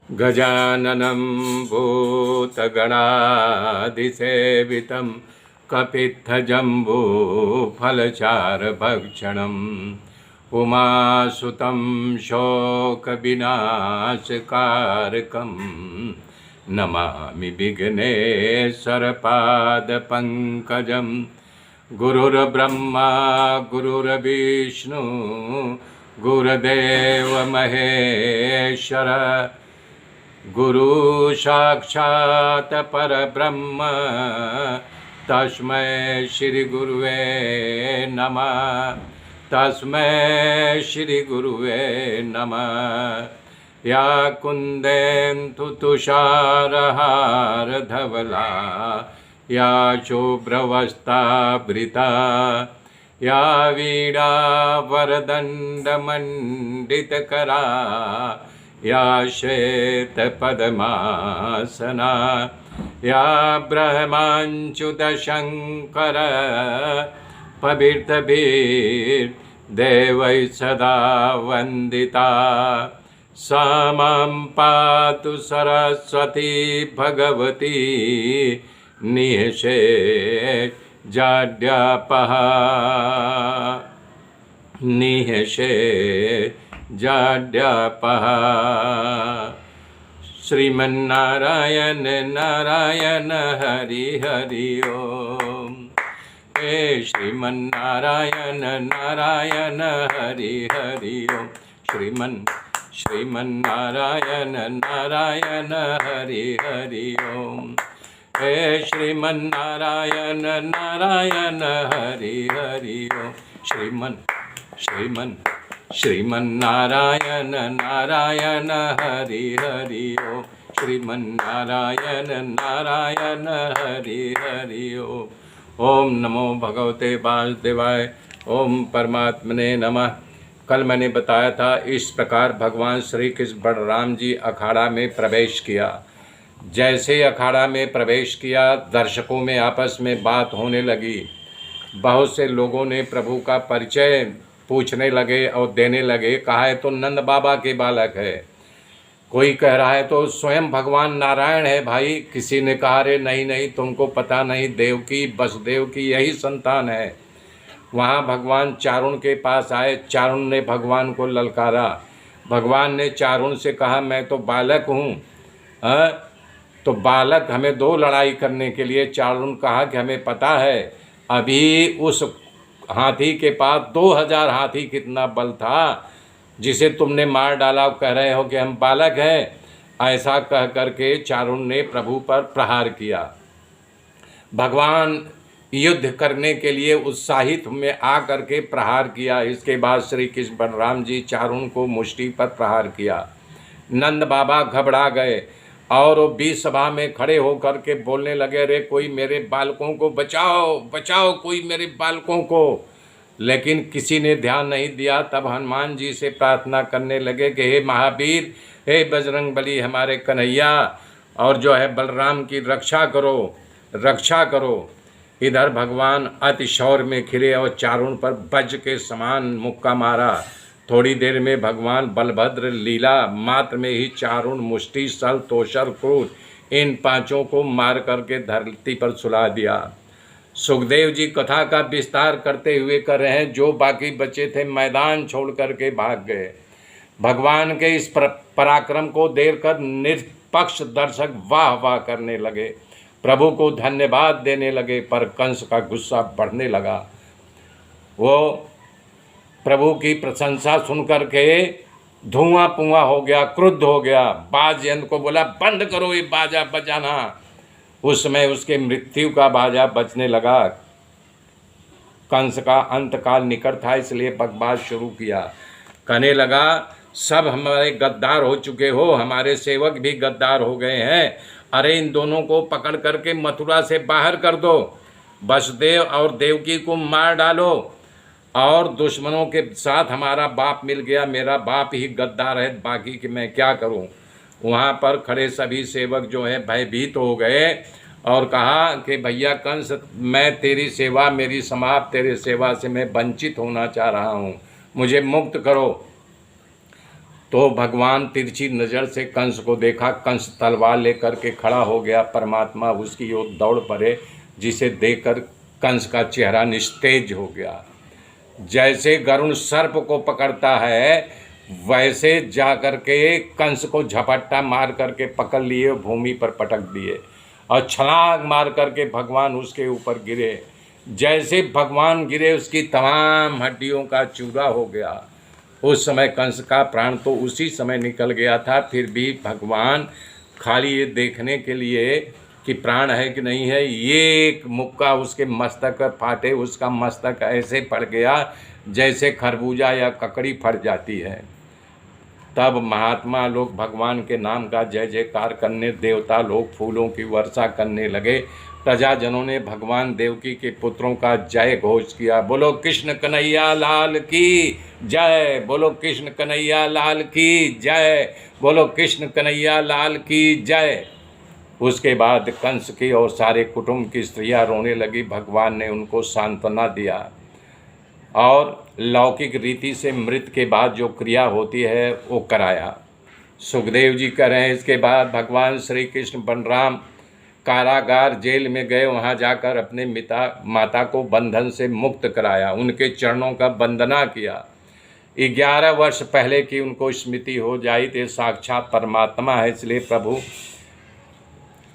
गजाननं भूतगणाधिसेवितं कपित्थजम्बूफलचारभक्षणम् उमासुतं शोकविनाशकारकं नमामि विघ्नेश्वरपादपङ्कजं। गुरुर्ब्रह्मा गुरुर्विष्णु गुरुदेव महेश्वर गुरु साक्षात् परब्रह्म तस्मै श्री गुरुवे नमः। तस्मै श्री गुरुवे नमः। या कुन्देन्दु तुषारहार धवला या शुभ्रवस्त्रावृता या वीणा वरदण्डमण्डितकरा या श्वेतपद्मासना या ब्रह्माच्युतशङ्कर पवित्रभिर्देवैः सदा वन्दिता। सा मां पातु सरस्वती भगवती निःशेषजाड्यापः निःशेषजाड्यापः। श्रीमन्नारायण नारायण हरि हरि ओम। हे श्रीमन्नारायण नारायण हरि हरि ओम। श्रीमन्नारायण नारायण हरि हरि ओम। हे श्रीमन्नारायण नारायण हरि हरि ओम। श्रीमन्नारायण नारायण हरि हरि ओम। श्रीमन्नारायण नारायण हरि हरि ओम। ओम नमो भगवते वासुदेवाय। ओम परमात्मने नमः। कल मैंने बताया था इस प्रकार भगवान श्री कृष्ण बलराम जी अखाड़ा में प्रवेश किया। जैसे अखाड़ा में प्रवेश किया, दर्शकों में आपस में बात होने लगी। बहुत से लोगों ने प्रभु का परिचय पूछने लगे और देने लगे। कहा है तो नंद बाबा के बालक है, कोई कह रहा है तो स्वयं भगवान नारायण है भाई। किसी ने कहा रे नहीं नहीं, तुमको पता नहीं, देवकी वसुदेव की यही संतान है। वहाँ भगवान चारुण के पास आए। चारुण ने भगवान को ललकारा। भगवान ने चारुण से कहा मैं तो बालक हूँ। तो बालक हमें दो लड़ाई करने के लिए। चारुण कहा कि हमें पता है, अभी उस हाथी के पास 2000 हाथी कितना बल था जिसे तुमने मार डाला। कह रहे हो कि हम बालक हैं। ऐसा कह करके चारुण ने प्रभु पर प्रहार किया। भगवान युद्ध करने के लिए उत्साहित में आ करके प्रहार किया। इसके बाद श्री कृष्ण बलराम जी चारुण को मुष्टि पर प्रहार किया। नंद बाबा घबरा गए और वो बीच सभा में खड़े होकर के बोलने लगे, रे कोई मेरे बालकों को बचाओ बचाओ, कोई मेरे बालकों को। लेकिन किसी ने ध्यान नहीं दिया। तब हनुमान जी से प्रार्थना करने लगे कि हे महावीर, हे बजरंगबली, हमारे कन्हैया और जो है बलराम की रक्षा करो, रक्षा करो। इधर भगवान अतिशौर्य में खिले और चारुण पर वज्र के समान मुक्का मारा। थोड़ी देर में भगवान बलभद्र लीला मात्र में ही चारुण, मुष्टि, सल, तोषर, क्रूर इन पांचों को मार करके धरती पर सुला दिया। सुखदेव जी कथा का विस्तार करते हुए कर रहे हैं, जो बाकी बचे थे मैदान छोड़ करके भाग गए। भगवान के इस पराक्रम को देखकर निष्पक्ष दर्शक वाह वाह करने लगे, प्रभु को धन्यवाद देने लगे। पर कंस का गुस्सा बढ़ने लगा। वो प्रभु की प्रशंसा सुनकर के धुआं पुआं हो गया, क्रुद्ध हो गया। बाजयंत्र को बोला बंद करो ये बाजा बजाना। उस समय उसके मृत्यु का बाजा बजने लगा। कंस का अंतकाल निकट था, इसलिए बकवास शुरू किया। कहने लगा सब हमारे गद्दार हो चुके हो, हमारे सेवक भी गद्दार हो गए हैं। अरे इन दोनों को पकड़ करके मथुरा से बाहर कर दो, वसुदेव और देवकी को मार डालो और दुश्मनों के साथ हमारा बाप मिल गया। मेरा बाप ही गद्दार है, बाकी कि मैं क्या करूं। वहाँ पर खड़े सभी सेवक जो है भयभीत हो गए और कहा कि भैया कंस, मैं तेरी सेवा, मेरी समाप्त, तेरी सेवा से मैं वंचित होना चाह रहा हूँ, मुझे मुक्त करो। तो भगवान तिरछी नज़र से कंस को देखा। कंस तलवार लेकर के खड़ा हो गया। परमात्मा उसकी ओर दौड़ पड़े, जिसे देखकर कंस का चेहरा निस्तेज हो गया। जैसे गरुण सर्प को पकड़ता है, वैसे जा कर के कंस को झपट्टा मार करके पकड़ लिए, भूमि पर पटक दिए और छलांग मार करके भगवान उसके ऊपर गिरे। जैसे भगवान गिरे, उसकी तमाम हड्डियों का चूरा हो गया। उस समय कंस का प्राण तो उसी समय निकल गया था। फिर भी भगवान खाली ये देखने के लिए कि प्राण है कि नहीं है, ये एक मुक्का उसके मस्तक पर फाटे, उसका मस्तक ऐसे फट गया जैसे खरबूजा या ककड़ी फट जाती है। तब महात्मा लोग भगवान के नाम का जय जयकार करने, देवता लोग फूलों की वर्षा करने लगे। प्रजाजनों ने भगवान देवकी के पुत्रों का जय घोष किया। बोलो कृष्ण कन्हैया लाल की जय, बोलो कृष्ण कन्हैया लाल की जय, बोलो कृष्ण कन्हैया लाल की जय। उसके बाद कंस की और सारे कुटुंब की स्त्रियां रोने लगी। भगवान ने उनको सांत्वना दिया और लौकिक रीति से मृत के बाद जो क्रिया होती है वो कराया। सुखदेव जी कह रहे हैं, इसके बाद भगवान श्री कृष्ण बलराम कारागार जेल में गए। वहाँ जाकर अपने माता को बंधन से मुक्त कराया, उनके चरणों का वंदना किया। 11 वर्ष पहले की उनको स्मृति हो जाई। तो साक्षात परमात्मा है, इसलिए प्रभु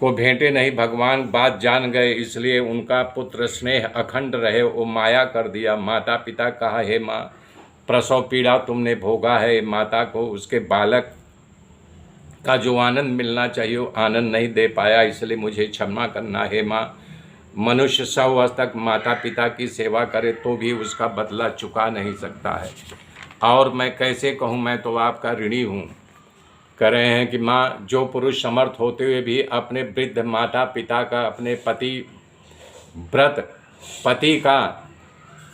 को भेंटे नहीं, भगवान बात जान गए, इसलिए उनका पुत्र स्नेह अखंड रहे, वो माया कर दिया। माता पिता कहा, हे माँ, प्रसव पीड़ा तुमने भोगा है। माता को उसके बालक का जो आनंद मिलना चाहिए वो आनंद नहीं दे पाया, इसलिए मुझे क्षमा करना है माँ। मनुष्य 100 वर्ष तक माता पिता की सेवा करे तो भी उसका बदला चुका नहीं सकता है। और मैं कैसे कहूँ, मैं तो आपका ऋणी हूँ। कह रहे हैं कि माँ, जो पुरुष समर्थ होते हुए भी अपने वृद्ध माता पिता का, अपने पति का,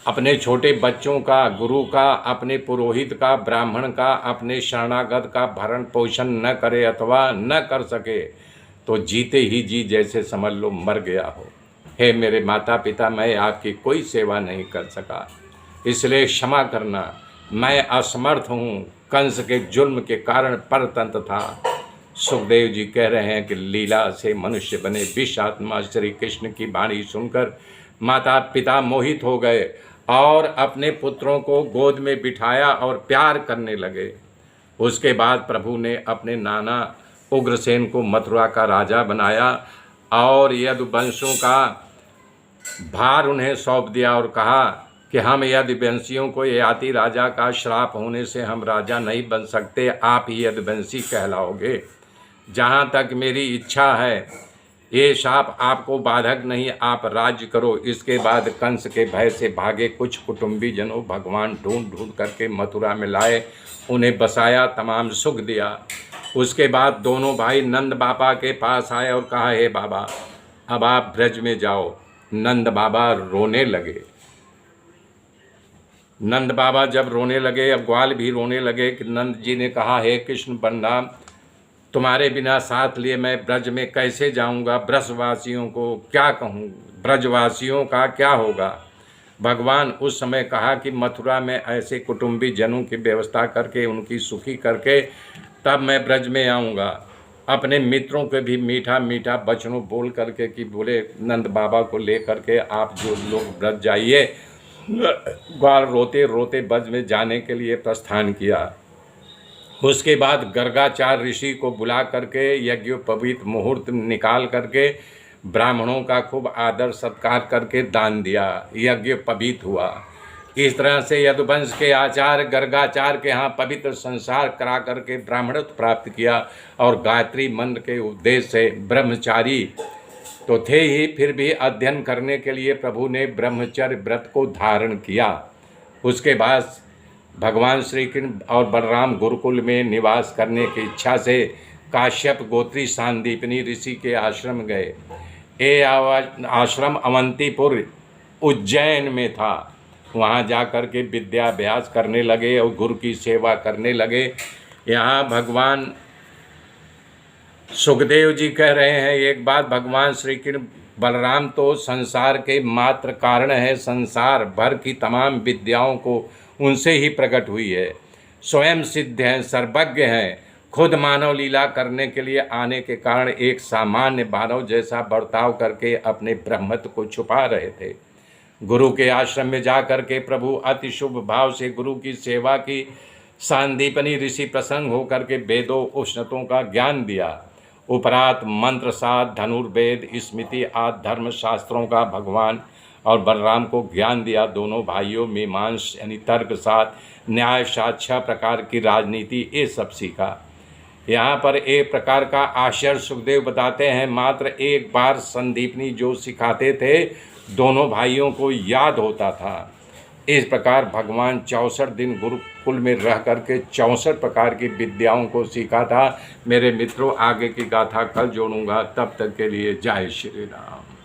अपने छोटे बच्चों का, गुरु का, अपने पुरोहित का, ब्राह्मण का, अपने शरणागत का भरण पोषण न करे अथवा न कर सके तो जीते ही जी जैसे समझ लो मर गया हो। हे मेरे माता पिता, मैं आपकी कोई सेवा नहीं कर सका, इसलिए क्षमा करना। मैं असमर्थ हूँ, कंस के जुल्म के कारण परतंत्र था। सुखदेव जी कह रहे हैं कि लीला से मनुष्य बने। विष आत्मा श्री कृष्ण की वाणी सुनकर माता पिता मोहित हो गए और अपने पुत्रों को गोद में बिठाया और प्यार करने लगे। उसके बाद प्रभु ने अपने नाना उग्रसेन को मथुरा का राजा बनाया और यदुवंशों का भार उन्हें सौंप दिया और कहा कि हम यदुवंशियों को ययाति राजा का श्राप होने से हम राजा नहीं बन सकते, आप ही यदुवंशी कहलाओगे। जहाँ तक मेरी इच्छा है ये शाप आपको बाधक नहीं, आप राज्य करो। इसके बाद कंस के भय से भागे कुछ कुटुंबी जनों भगवान ढूंढ ढूंढ करके मथुरा में लाए, उन्हें बसाया, तमाम सुख दिया। उसके बाद दोनों भाई नंद बाबा के पास आए और कहा, हे बाबा, अब आप ब्रज में जाओ। नंद बाबा रोने लगे। नंद बाबा जब रोने लगे, अब ग्वाल भी रोने लगे कि नंद जी ने कहा, हे कृष्ण बलराम, तुम्हारे बिना साथ लिए मैं ब्रज में कैसे जाऊंगा? ब्रजवासियों को क्या कहूँ, ब्रजवासियों का क्या होगा? भगवान उस समय कहा कि मथुरा में ऐसे कुटुंबी जनों की व्यवस्था करके उनकी सुखी करके तब मैं ब्रज में आऊँगा। अपने मित्रों के भी मीठा मीठा वचनों बोल करके कि बोले नंद बाबा को ले करके आप जो लोग ब्रज जाइए। ग्वाल रोते रोते ब्रज में जाने के लिए प्रस्थान किया। उसके बाद गर्गाचार्य ऋषि को बुला करके यज्ञोपवीत मुहूर्त निकाल करके ब्राह्मणों का खूब आदर सत्कार करके दान दिया, यज्ञोपवीत हुआ। इस तरह से यदुवंश के आचार्य गर्गाचार्य के यहाँ पवित्र संसार करा करके ब्राह्मणत्व प्राप्त किया और गायत्री मंत्र के उद्देश्य से ब्रह्मचारी तो थे ही, फिर भी अध्ययन करने के लिए प्रभु ने ब्रह्मचर्य व्रत को धारण किया। उसके बाद भगवान श्री कृष्ण और बलराम गुरुकुल में निवास करने की इच्छा से काश्यप गोत्री सांदीपनी ऋषि के आश्रम गए। ये आश्रम अवंतीपुर उज्जैन में था। वहाँ जाकर के विद्याभ्यास करने लगे और गुरु की सेवा करने लगे। यहाँ भगवान सुखदेव जी कह रहे हैं, एक बात, भगवान श्री कृष्ण बलराम तो संसार के मात्र कारण है, संसार भर की तमाम विद्याओं को उनसे ही प्रकट हुई है। स्वयं सिद्ध हैं, सर्वज्ञ हैं, खुद मानव लीला करने के लिए आने के कारण एक सामान्य मानव जैसा बर्ताव करके अपने ब्रह्मत्व को छुपा रहे थे। गुरु के आश्रम में जाकर के प्रभु अति शुभ भाव से गुरु की सेवा की। सांदीपनी ऋषि प्रसन्न होकर के वेदों उपनिषदों का ज्ञान दिया। उपरात मंत्र साध धनुर्वेद स्मृति आदि धर्म शास्त्रों का भगवान और बलराम को ज्ञान दिया। दोनों भाइयों मीमांस यानी तर्क साथ न्याय साथ 6 प्रकार की राजनीति ये सब सीखा। यहाँ पर एक प्रकार का आश्चर्य सुखदेव बताते हैं, मात्र एक बार संदीपनी जो सिखाते थे दोनों भाइयों को याद होता था। इस प्रकार भगवान 64 दिन गुरुकुल में रह करके 64 प्रकार की विद्याओं को सीखा था। मेरे मित्रों, आगे की गाथा कल जोड़ूंगा, तब तक के लिए जय श्री राम।